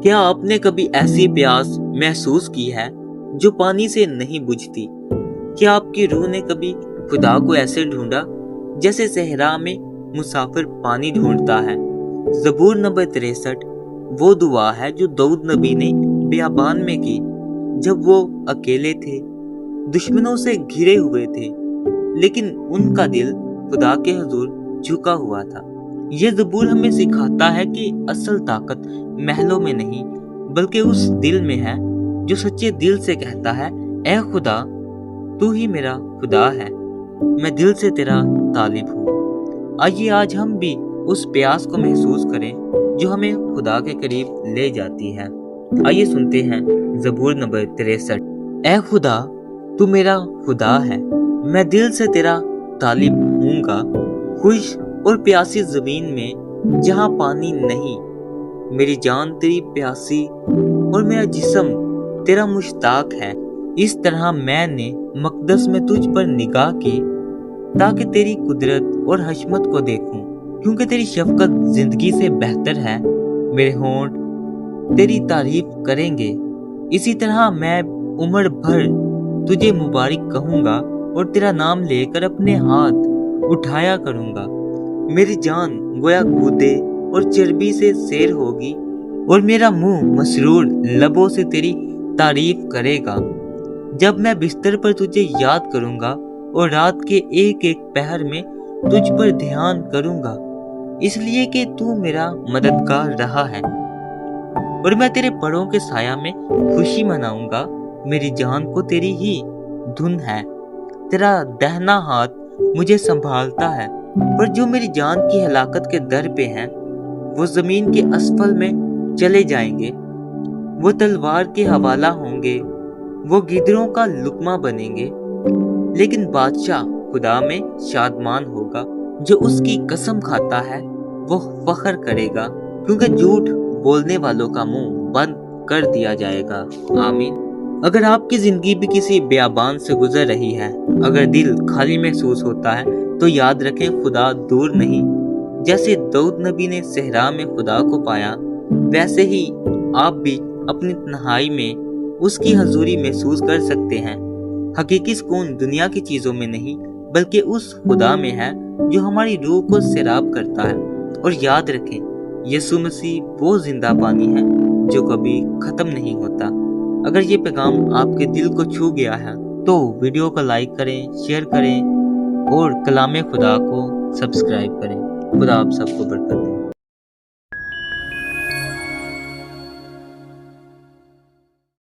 کیا آپ نے کبھی ایسی پیاس محسوس کی ہے جو پانی سے نہیں بجھتی؟ کیا آپ کی روح نے کبھی خدا کو ایسے ڈھونڈا جیسے صحرا میں مسافر پانی ڈھونڈتا ہے؟ زبور نمبر 63 وہ دعا ہے جو داؤد نبی نے بیابان میں کی جب وہ اکیلے تھے، دشمنوں سے گھرے ہوئے تھے، لیکن ان کا دل خدا کے حضور جھکا ہوا تھا۔ یہ زبور ہمیں سکھاتا ہے کہ اصل طاقت محلوں میں نہیں بلکہ اس دل میں ہے جو سچے دل سے کہتا ہے، اے خدا تو ہی میرا خدا ہے، میں دل سے تیرا طالب ہوں۔ آئیے آج ہم بھی اس پیاس کو محسوس کریں جو ہمیں خدا کے قریب لے جاتی ہے۔ آئیے سنتے ہیں زبور نمبر 63۔ اے خدا تو میرا خدا ہے، میں دل سے تیرا طالب ہوں گا۔ خوش اور پیاسی زمین میں جہاں پانی نہیں، میری جان تیری پیاسی اور میرا جسم تیرا مشتاق ہے۔ اس طرح میں نے مقدس میں تجھ پر نگاہ کی تاکہ تیری قدرت اور حشمت کو دیکھوں، کیونکہ تیری شفقت زندگی سے بہتر ہے۔ میرے ہونٹ تیری تعریف کریں گے، اسی طرح میں عمر بھر تجھے مبارک کہوں گا اور تیرا نام لے کر اپنے ہاتھ اٹھایا کروں گا۔ میری جان گویا گودے اور چربی سے سیر ہوگی اور میرا منہ مسرور لبوں سے تیری تعریف کرے گا۔ جب میں بستر پر تجھے یاد کروں گا اور رات کے ایک ایک پہر میں تجھ پر دھیان کروں گا، اس لیے کہ تو میرا مددگار رہا ہے اور میں تیرے پروں کے سایہ میں خوشی مناؤں گا۔ میری جان کو تیری ہی دھن ہے، تیرا دہنا ہاتھ مجھے سنبھالتا ہے۔ پر جو میری جان کی ہلاکت کے در پہ ہیں وہ زمین کے اسفل میں چلے جائیں گے، وہ تلوار کے حوالہ ہوں گے، وہ گدڑوں کا لقمہ بنیں گے۔ لیکن بادشاہ خدا میں شادمان ہوگا، جو اس کی قسم کھاتا ہے وہ فخر کرے گا، کیونکہ جھوٹ بولنے والوں کا منہ بند کر دیا جائے گا۔ آمین۔ اگر آپ کی زندگی بھی کسی بیابان سے گزر رہی ہے، اگر دل خالی محسوس ہوتا ہے، تو یاد رکھیں خدا دور نہیں۔ جیسے داؤد نبی نے صحرا میں خدا کو پایا، ویسے ہی آپ بھی اپنی تنہائی میں اس کی حضوری محسوس کر سکتے ہیں۔ حقیقی سکون دنیا کی چیزوں میں نہیں بلکہ اس خدا میں ہے جو ہماری روح کو سیراب کرتا ہے۔ اور یاد رکھیں یسوع مسیح وہ زندہ پانی ہے جو کبھی ختم نہیں ہوتا۔ اگر یہ پیغام آپ کے دل کو چھو گیا ہے تو ویڈیو کو لائک کریں، شیئر کریں اور کلام خدا کو سبسکرائب کریں۔ خدا آپ سب کو برکت دے۔